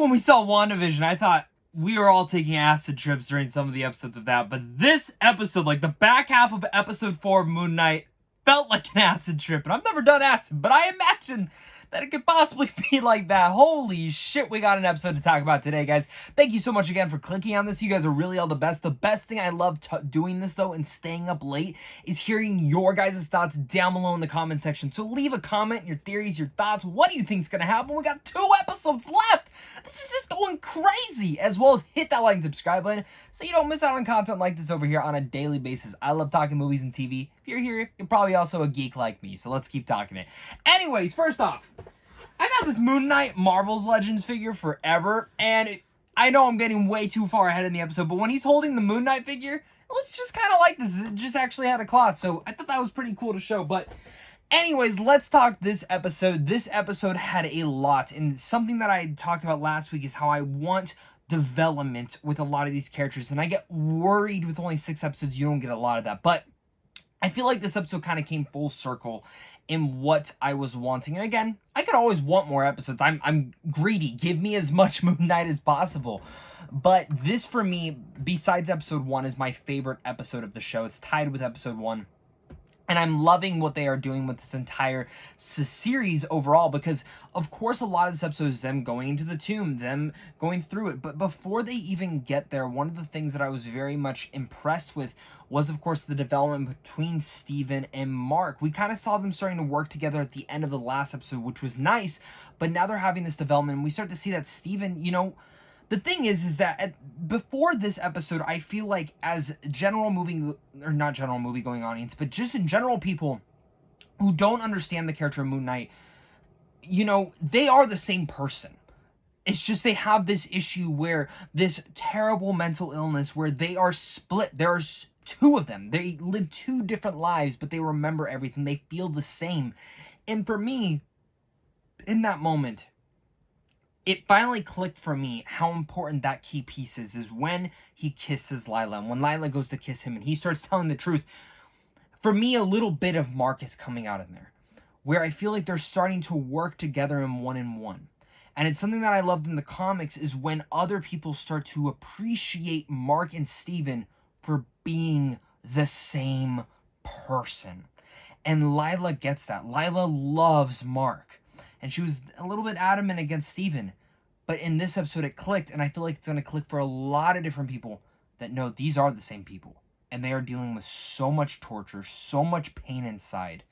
when we saw WandaVision, I thought we were all taking acid trips during some of the episodes of that. But this episode, like the back half of episode 4 of Moon Knight, felt like an acid trip. And I've never done acid, but I imagine that it could possibly be like that. Holy shit, we got an episode to talk about today, guys. Thank you so much again for clicking on this. You guys are really all the best. The best thing I love doing this, though, and staying up late is hearing your guys' thoughts down below in the comment section. So leave a comment, your theories, your thoughts. What do you think is going to happen? We got 2 episodes left. This is just going crazy. As well as hit that like and subscribe button so you don't miss out on content like this over here on a daily basis. I love talking movies and TV. If you're here, you're probably also a geek like me. So let's keep talking it. Anyways, first off, I've had this Moon Knight Marvel's Legends figure forever, and I know I'm getting way too far ahead in the episode, but when he's holding the Moon Knight figure, it looks just kind of like this. It just actually had a cloth, so I thought that was pretty cool to show. But anyways, let's talk this episode. This episode had a lot, and something that I talked about last week is how I want development with a lot of these characters, and I get worried with only 6 episodes, you don't get a lot of that. But I feel like this episode kind of came full circle in what I was wanting. And again, I could always want more episodes. I'm greedy. Give me as much Moon Knight as possible. But this, for me, besides episode 1, is my favorite episode of the show. It's tied with episode 1. And I'm loving what they are doing with this entire series overall, because of course a lot of this episode is them going into the tomb, them going through it. But before they even get there, one of the things that I was very much impressed with was, of course, the development between Steven and Mark. We kind of saw them starting to work together at the end of the last episode, which was nice. But now they're having this development, and we start to see that Steven, you know, the thing is that before this episode, I feel like as general movie, or not general movie-going audience, but just in general people who don't understand the character of Moon Knight, you know, they are the same person. It's just they have this issue where this terrible mental illness where they are split. There's 2 of them. They live 2 different lives, but they remember everything. They feel the same. And for me, in that moment, it finally clicked for me how important that key piece is when he kisses Lila. And when Lila goes to kiss him and he starts telling the truth, for me, a little bit of Mark is coming out in there, where I feel like they're starting to work together in one. And it's something that I loved in the comics is when other people start to appreciate Mark and Steven for being the same person. And Lila gets that. Lila loves Mark. And she was a little bit adamant against Steven. But in this episode, it clicked. And I feel like it's going to click for a lot of different people that know these are the same people. And they are dealing with so much torture, so much pain inside.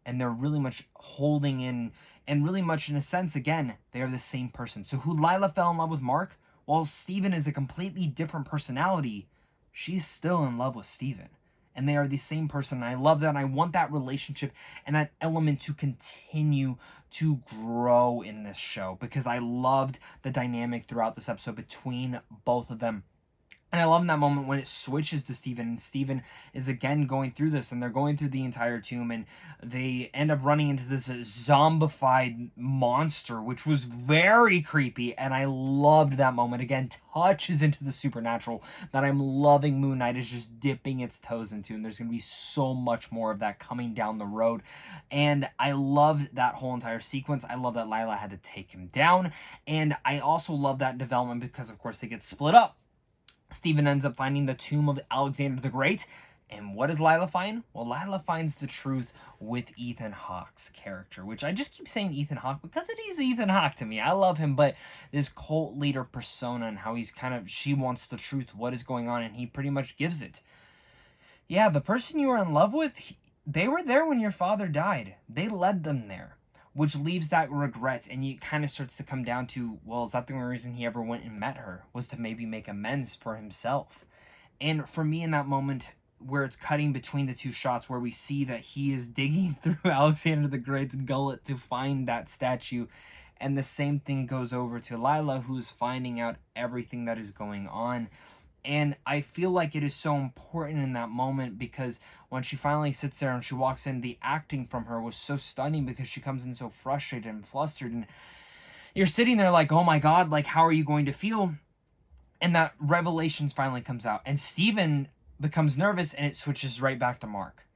And they're really much holding in, and really much in a sense, again, they are the same person. So who Lila fell in love with Mark, while Steven is a completely different personality, she's still in love with Steven. And they are the same person. And I love that. And I want that relationship and that element to continue to grow in this show, because I loved the dynamic throughout this episode between both of them. And I love in that moment when it switches to Steven, and Steven is again going through this, and they're going through the entire tomb, and they end up running into this zombified monster, which was very creepy, and I loved that moment. Again, touches into the supernatural that I'm loving Moon Knight is just dipping its toes into, and there's going to be so much more of that coming down the road. And I loved that whole entire sequence. I love that Lila had to take him down, and I also love that development because, of course, they get split up. Steven ends up finding the tomb of Alexander the Great. And what does Lila find? Well, Lila finds the truth with Ethan Hawke's character, which I just keep saying Ethan Hawke because it is Ethan Hawke to me. I love him, but this cult leader persona and how he's she wants the truth, what is going on, and he pretty much gives it. Yeah, the person you are in love with, they were there when your father died. They led them there. Which leaves that regret, and it kind of starts to come down to, well, is that the only reason he ever went and met her? Was to maybe make amends for himself. And for me in that moment, where it's cutting between the 2 shots, where we see that he is digging through Alexander the Great's gullet to find that statue, and the same thing goes over to Lila, who's finding out everything that is going on. And I feel like it is so important in that moment, because when she finally sits there and she walks in, the acting from her was so stunning, because she comes in so frustrated and flustered. And you're sitting there like, oh my God, like, how are you going to feel? And that revelations finally comes out. And Steven becomes nervous, and it switches right back to Mark.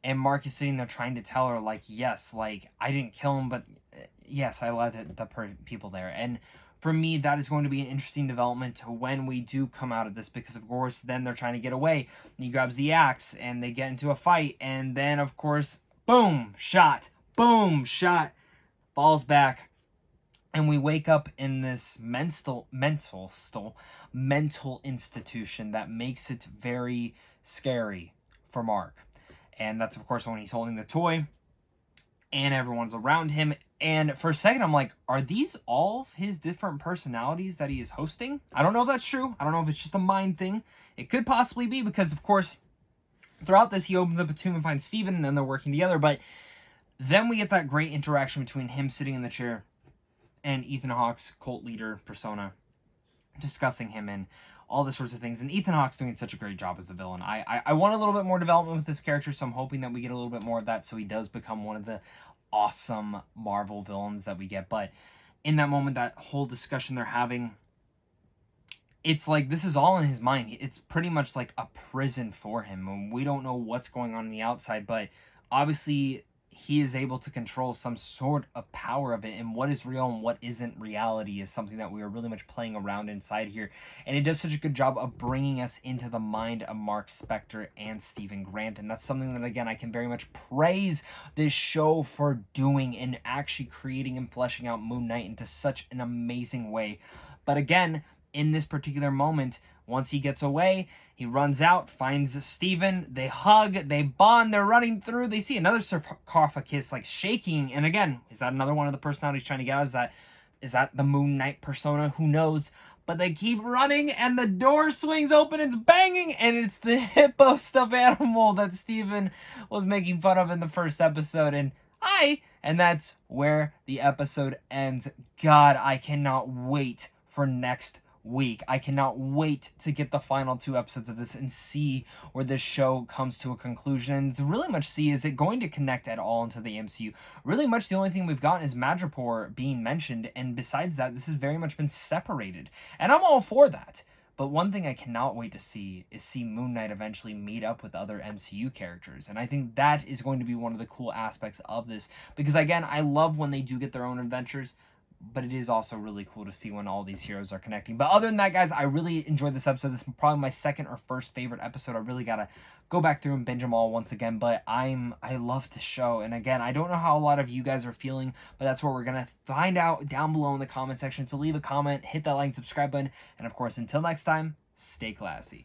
And Mark is sitting there trying to tell her, like, yes, like, I didn't kill him, but yes, I led the people there. And for me, that is going to be an interesting development to when we do come out of this, because of course then they're trying to get away, and he grabs the axe and they get into a fight, and then of course boom shot, falls back, and we wake up in this mental institution that makes it very scary for Mark. And that's of course when he's holding the toy and everyone's around him. And for a second, I'm like, are these all of his different personalities that he is hosting? I don't know if that's true. I don't know if it's just a mind thing. It could possibly be, because, of course, throughout this, he opens up a tomb and finds Steven, and then they're working together. But then we get that great interaction between him sitting in the chair and Ethan Hawke's cult leader persona, discussing him and all the sorts of things. And Ethan Hawke's doing such a great job as the villain. I want a little bit more development with this character, so I'm hoping that we get a little bit more of that so he does become one of the awesome Marvel villains that we get. But in that moment, that whole discussion they're having, it's like this is all in his mind. It's pretty much like a prison for him, and we don't know what's going on the outside, but obviously he is able to control some sort of power of it, and what is real and what isn't reality is something that we are really much playing around inside here. And it does such a good job of bringing us into the mind of Mark Spector and Stephen Grant, and that's something that, again, I can very much praise this show for doing, and actually creating and fleshing out Moon Knight into such an amazing way. But again, in this particular moment, once he gets away, he runs out, finds Steven, they hug, they bond, they're running through, they see another sarcophagus like shaking, and again, is that another one of the personalities trying to get out? Is that the Moon Knight persona? Who knows? But they keep running, and the door swings open, it's banging, and it's the hippo stuffed animal that Steven was making fun of in the first episode, and that's where the episode ends. God, I cannot wait for next week. I cannot wait to get the final 2 episodes of this and see where this show comes to a conclusion, and to really much see, is it going to connect at all into the MCU? Really much the only thing we've gotten is Madripoor being mentioned, and besides that, this has very much been separated, and I'm all for that. But one thing I cannot wait to see is see Moon Knight eventually meet up with other MCU characters. And I think that is going to be one of the cool aspects of this, because again, I love when they do get their own adventures, but it is also really cool to see when all these heroes are connecting. But other than that, guys, I really enjoyed this episode. This is probably my second or first favorite episode. I really gotta go back through and binge them all once again. But I love the show. And again, I don't know how a lot of you guys are feeling, but that's what we're gonna find out down below in the comment section. So leave a comment, hit that like and subscribe button. And of course, until next time, stay classy.